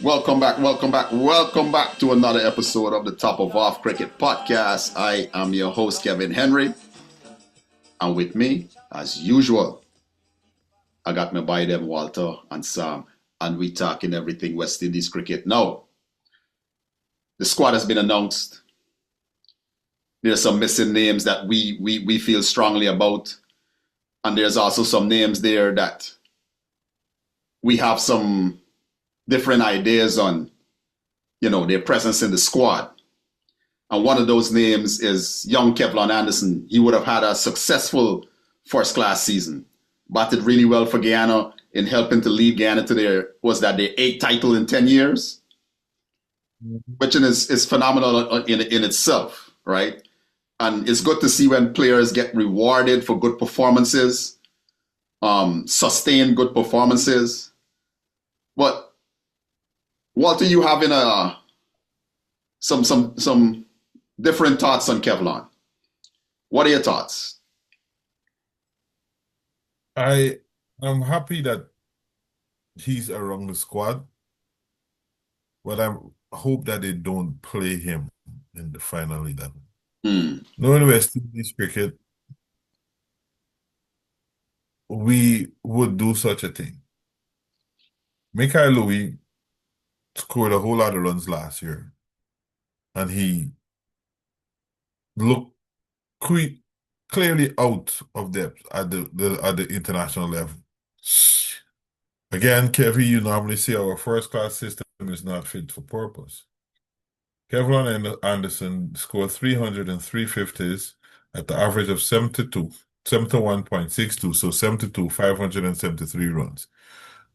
welcome back to another episode of the Top of Off Cricket Podcast. I am your host, Kevin Henry, and with me, as usual, I got my boy them Walter and Sam, and we talking everything West Indies cricket. Now, the squad has been announced. There's some missing names that we feel strongly about, and there's also some names there that we have some different ideas on, their presence in the squad. And one of those names is young Kevlon Anderson. He would have had a successful first-class season. Batted really well for Guyana in helping to lead Guyana to their 8th title in 10 years, which is phenomenal in itself, right? And it's good to see when players get rewarded for good performances, sustain good performances. But Walter, you having some different thoughts on Kevlon. What are your thoughts? I am happy that he's around the squad, but I hope that they don't play him in the final 11. Knowing West Indies cricket, we would do such a thing. Mikhail Louis scored a whole lot of runs last year, and he looked clearly out of depth at the international level. Again, Kevin, you normally say our first-class system is not fit for purpose. Kevlon Anderson scored 300 and 350s at the average of 71.62, so 573 runs.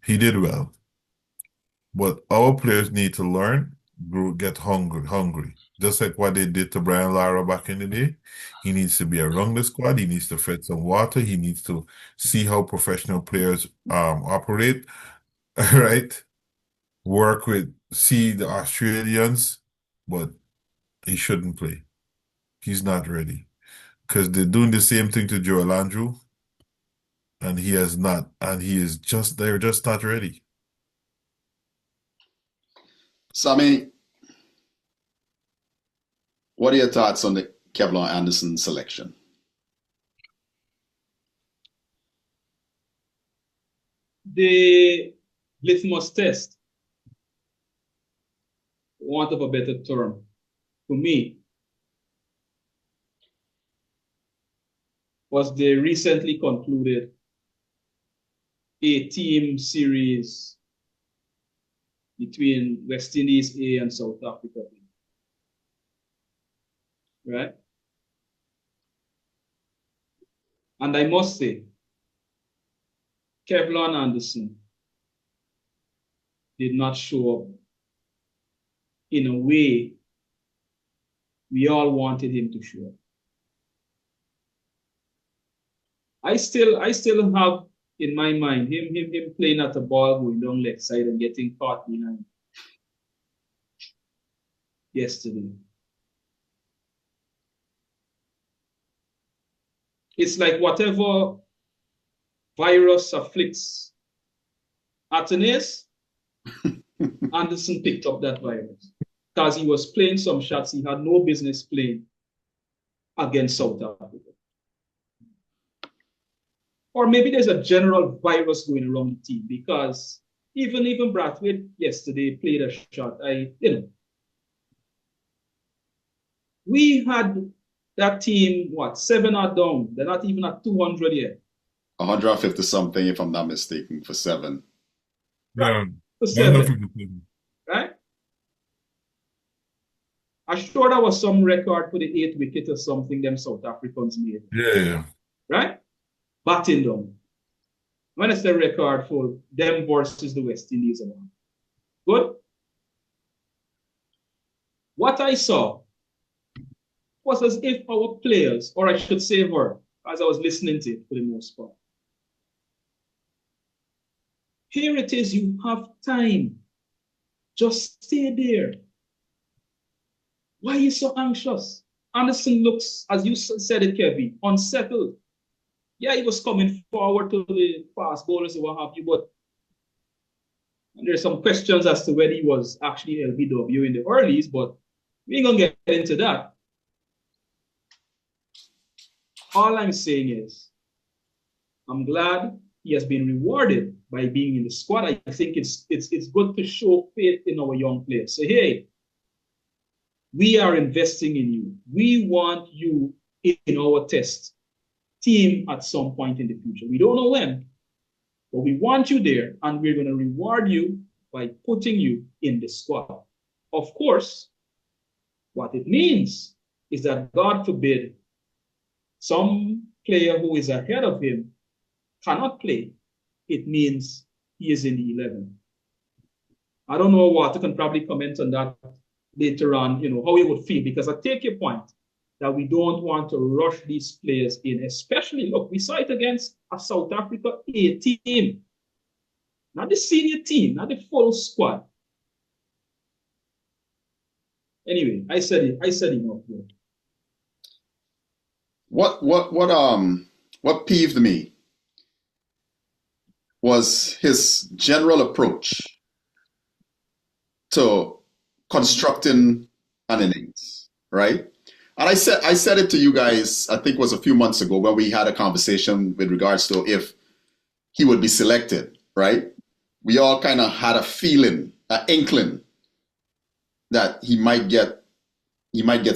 He did well. But our players need to learn, get hungry. Just like what they did to Brian Lara back in the day. He needs to be around the squad. He needs to fetch some water. He needs to see how professional players operate, right? See the Australians, but he shouldn't play. He's not ready. Because they're doing the same thing to Joel Andrew, and he has not, and they're just not ready. Sammy, what are your thoughts on the Kevlon Anderson selection? The litmus test, want of a better term, for me, was the recently concluded team series between West Indies A and South Africa B. Right? And I must say, Kevlon Anderson did not show up in a way we all wanted him to show up. I still have in my mind him playing at the ball going down left side and getting caught behind yesterday. It's like whatever virus afflicts Atenes, Anderson picked up that virus because he was playing some shots he had no business playing against South Africa. Or maybe there's a general virus going around the team because even Braithwaite yesterday played a shot. We had that team, 7 are down. They're not even at 200 yet. 150 something, if I'm not mistaken, for 7. Yeah. For 7. Right? I'm sure that was some record for the 8th wicket or something them South Africans made. Yeah. Right? Batting down. When it's the record for them versus the West Indies. Good? What I saw was as if our players, or I should say her, as I was listening to it for the most part. Here it is, you have time. Just stay there. Why are you so anxious? Anderson looks, as you said it, Kevin, unsettled. Yeah, he was coming forward to the fast bowlers and what have you, but And there's some questions as to whether he was actually LBW in the earlies, but we ain't gonna get into that. All I'm saying is, I'm glad he has been rewarded by being in the squad. I think it's good to show faith in our young players. So hey, we are investing in you. We want you in our test team at some point in the future. We don't know when, but we want you there, and we're going to reward you by putting you in the squad. Of course, what it means is that, God forbid, some player who is ahead of him cannot play. It means he is in the 11. I don't know what, you can probably comment on that later on, how he would feel, because I take your point that we don't want to rush these players in, especially, look, we saw it against a South Africa A team, not the senior team, not the full squad. Anyway, I said enough here. What peeved me was his general approach to constructing an innings, right? And I said it to you guys, I think it was a few months ago when we had a conversation with regards to if he would be selected, right? We all kind of had a feeling, an inkling that he might get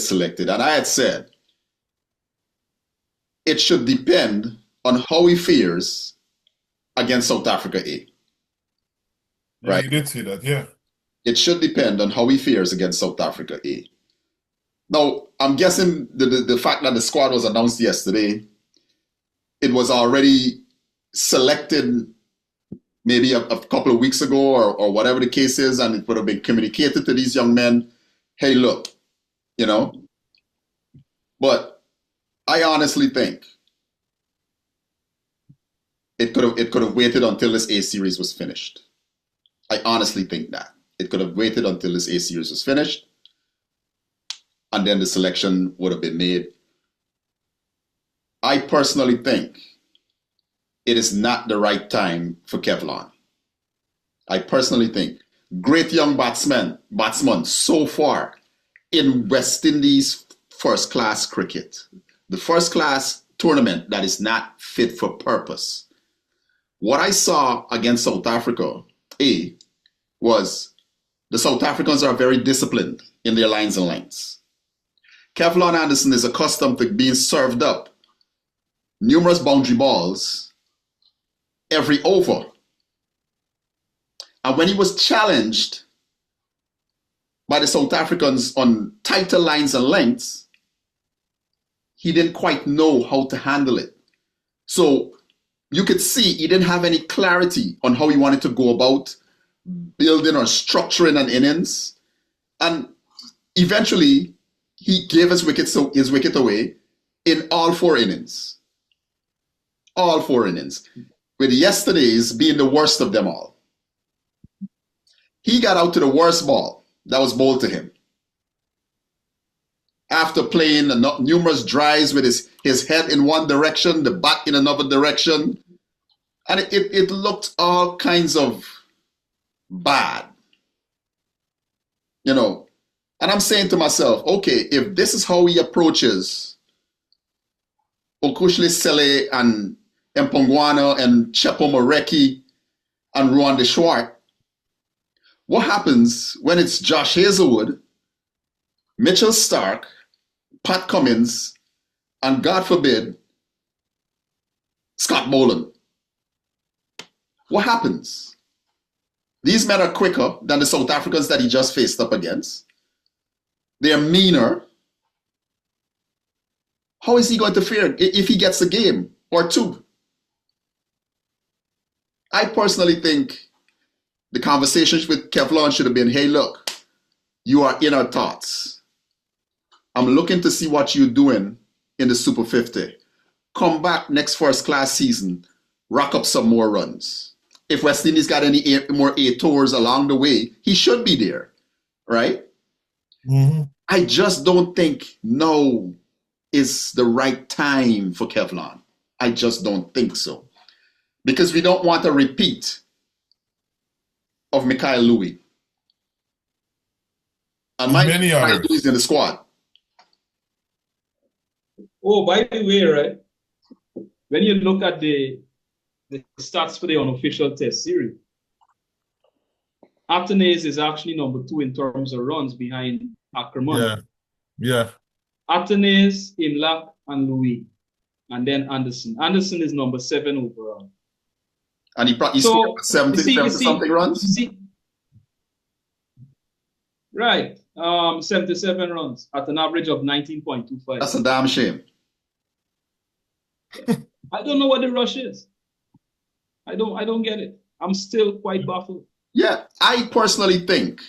selected. And I had said it should depend on how he fares against South Africa A. Right? Yeah, you did see that, yeah. It should depend on how he fares against South Africa A. Now, I'm guessing the fact that the squad was announced yesterday, it was already selected maybe a couple of weeks ago or whatever the case is, and it would have been communicated to these young men, hey, look, But I honestly think it could have waited until this A series was finished. I honestly think that. It could have waited until this A series was finished, and then the selection would have been made. I personally think it is not the right time for Kevlon. I personally think great young batsman so far in West Indies first class cricket, the first class tournament that is not fit for purpose. What I saw against South Africa A was the South Africans are very disciplined in their lines and lengths. Kevlon Anderson is accustomed to being served up numerous boundary balls every over. And when he was challenged by the South Africans on tighter lines and lengths, he didn't quite know how to handle it. So you could see he didn't have any clarity on how he wanted to go about building or structuring an innings. And eventually, he gave his wicket away in all four innings. All four innings. With yesterday's being the worst of them all. He got out to the worst ball that was bowled to him. After playing numerous drives with his head in one direction, the bat in another direction. And it looked all kinds of bad. And I'm saying to myself, okay, if this is how he approaches Okushle Sele and Mpongwana and Chepo Moreki and Ruan de Schwart, what happens when it's Josh Hazelwood, Mitchell Stark, Pat Cummins, and God forbid, Scott Boland? What happens? These men are quicker than the South Africans that he just faced up against. They're meaner. How is he going to fare if he gets a game or two? I personally think the conversation with Kevlon should have been, hey, look, you are in our thoughts. I'm looking to see what you're doing in the Super 50. Come back next first class season, rack up some more runs. If West Indies got any more A tours along the way, he should be there, right? Mm-hmm. I just don't think now is the right time for Kevlon. I just don't think so. Because we don't want a repeat of Mikhail Louis. And There's my many Mikhail others. Louis is in the squad. Oh, by the way, right, when you look at the stats for the unofficial test series, Athanaze is actually number 2 in terms of runs behind Ackerman. Yeah, yeah. Athanaze, Imlach, and Louis. And then Anderson. Anderson is number 7 overall. And he scored 70 something runs? Right. 77 runs at an average of 19.25. That's a damn shame. I don't know what the rush is. I don't get it. I'm still quite baffled. Yeah, I personally think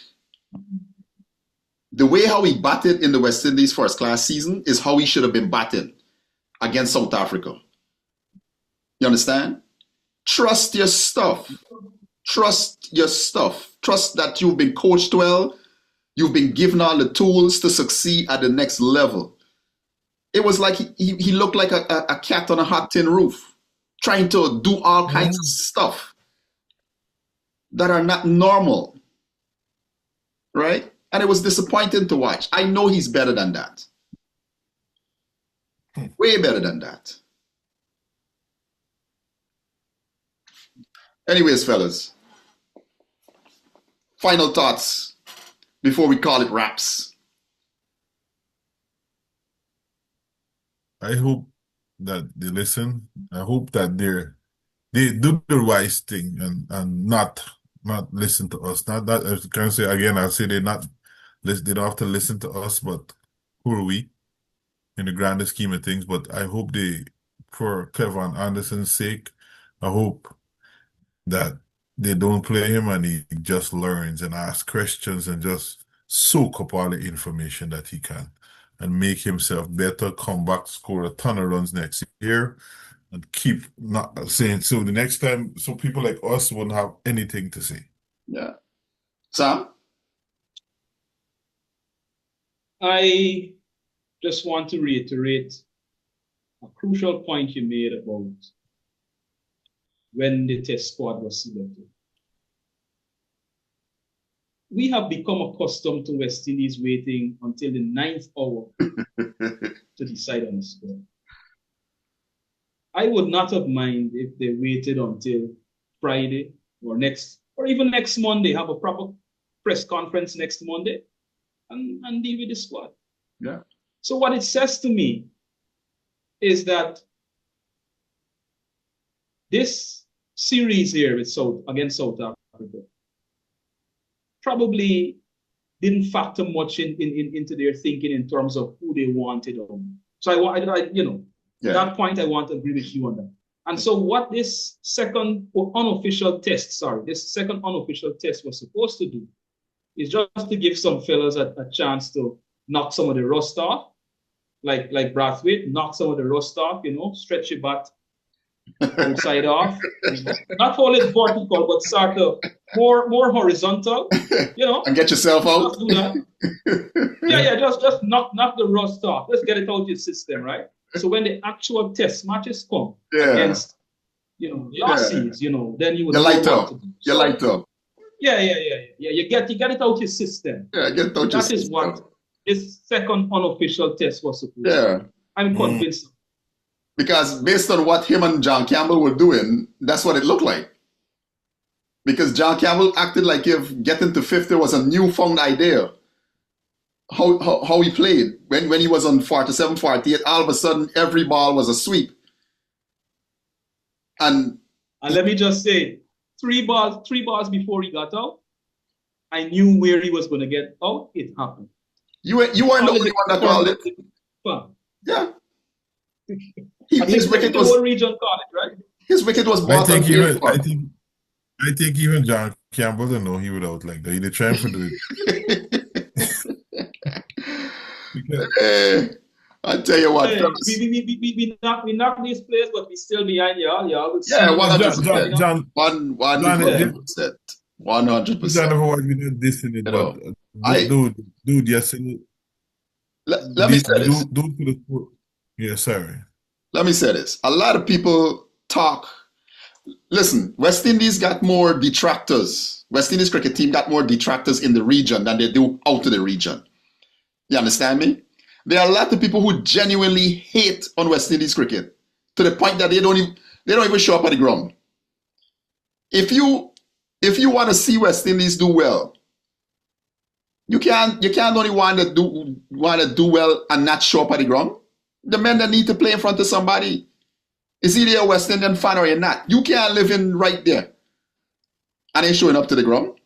the way how he batted in the West Indies first class season is how he should have been batting against South Africa. You understand? Trust your stuff. Trust your stuff. Trust that you've been coached well. You've been given all the tools to succeed at the next level. It was like he looked like a cat on a hot tin roof, trying to do all kinds of stuff that are not normal, right? And it was disappointing to watch. I know he's better than that. Way better than that. Anyways, fellas, final thoughts before we call it wraps. I hope that they listen. I hope that they do the wise thing and not listen to us. Not that I can say again. I'll say they don't have to listen to us, but who are we in the grander scheme of things? But I hope for Kevlon Anderson's sake, I hope that they don't play him and he just learns and asks questions and just soak up all the information that he can and make himself better, come back, score a ton of runs next year, and keep not saying so the next time, so people like us won't have anything to say. Yeah. Sam? I just want to reiterate a crucial point you made about when the test squad was selected. We have become accustomed to West Indies waiting until the 9th hour to decide on the squad. I would not have minded if they waited until Friday or even next Monday, have a proper press conference next Monday and deal with the squad. Yeah. So what it says to me is that this series here against South Africa probably didn't factor much into their thinking in terms of who they wanted on. So that point I want to agree with you on that. And so what this second unofficial test was supposed to do is just to give some fellas a chance to knock some of the rust off, like Braithwaite, knock some of the rust off, stretch your butt outside off, not hold it vertical, but sort of more horizontal, and get yourself out. Just do that. Just knock the rust off. Let's get it out of your system, right? So when the actual test matches come against, Aussies, then you would light up. You light up. Yeah. You get it out of your system. Yeah, get it out your system. That is what this second unofficial test was supposed to do. I'm convinced. Because based on what him and John Campbell were doing, that's what it looked like. Because John Campbell acted like if getting to 50 was a newfound idea. How he played. When he was on 47, 48, all of a sudden every ball was a sweep. And let me just say, three balls before he got out, I knew where he was going to get out. It happened. You weren't the only one that called it. Yeah. His wicket was. The whole region called it, right? His wicket was bought. I think even John Campbell didn't know he would out like that. He did try to do it. I tell you what, we knock these players, but we still behind y'all. Y'all yeah, 100%. John, 100%. 100%. John never was this in it, but dude, yes. Let me say this. Yeah, sorry. Let me say this. A lot of people talk Listen, West Indies got more detractors. West Indies cricket team got more detractors in the region than they do out of the region. You understand me? There are a lot of people who genuinely hate on West Indies cricket to the point that they don't even show up at the ground. If you want to see West Indies do well, you can't only want to do well and not show up at the ground. The men that need to play in front of somebody. Is either a West Indian fan or you're not. You can't live in right there and ain't showing up to the ground.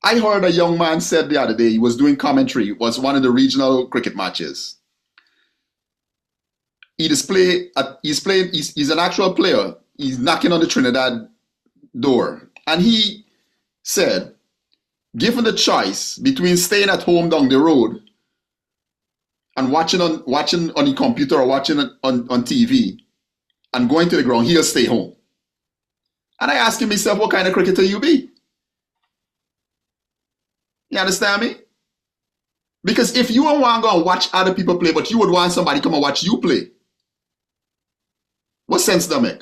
I heard a young man said the other day, he was doing commentary, it was one of the regional cricket matches. He's an actual player. He's knocking on the Trinidad door. And he said, given the choice between staying at home down the road and watching on the computer or watching on TV and going to the ground, he'll stay home. And I asked him myself, what kind of cricketer you be? You understand me? Because if you don't want to go and watch other people play, but you would want somebody come and watch you play, what sense does that make?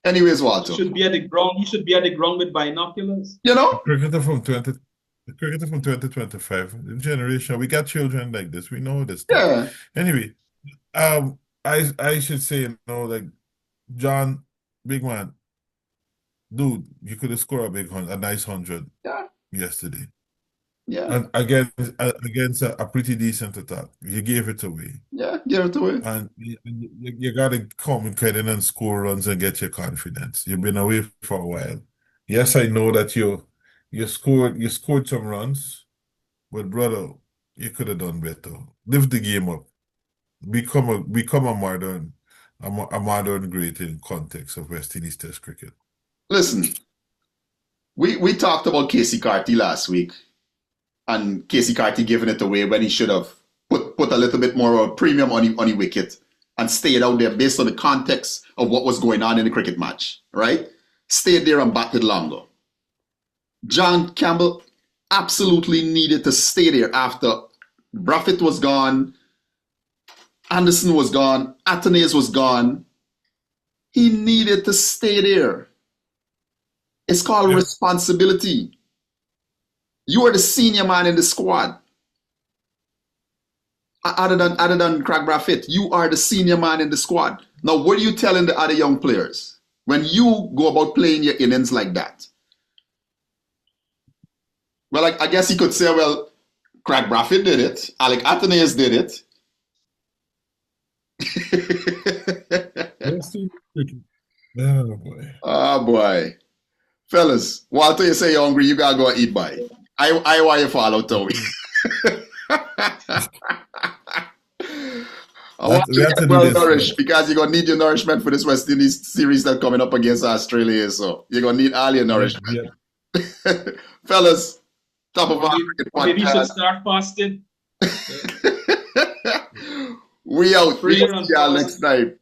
Anyways, Walter. You should be at the ground. You should be at the ground with binoculars. You know? The cricketer from 2025, the generation, we got children like this. We know this stuff. Yeah. Anyway, I should say, you know, like, John, big man, dude, you could have scored a nice 100 yesterday. Yeah. And against a pretty decent attack. You gave it away. Yeah, give it away. And you got to come and score runs and get your confidence. You've been away for a while. Yes, I know that you scored some runs, but brother, you could have done better. Lift the game up. Become a modern great in context of West Indies Test cricket. Listen, we talked about Casey Carty last week, and Casey Carty giving it away when he should have put a little bit more of a premium on the wicket and stayed out there based on the context of what was going on in the cricket match, right? Stayed there and batted longer. John Campbell absolutely needed to stay there after Braithwaite was gone, Anderson was gone, Athanaze was gone. He needed to stay there. It's called responsibility. You are the senior man in the squad. Other than Craig Braithwaite, you are the senior man in the squad. Now, what are you telling the other young players when you go about playing your innings like that? Well, I guess you could say, well, Craig Braithwaite did it. Alec Athanaze did it. Oh boy. Oh boy. Fellas, Walter, you say you're hungry, you gotta go eat by. I want you follow Toby. I want you to get well nourished because you're gonna need your nourishment for this West Indies series that's coming up against Australia. So you're gonna need all your nourishment. Yeah. Fellas, top of our cricket podcast. Maybe you should start fasting. We out. We see y'all next time.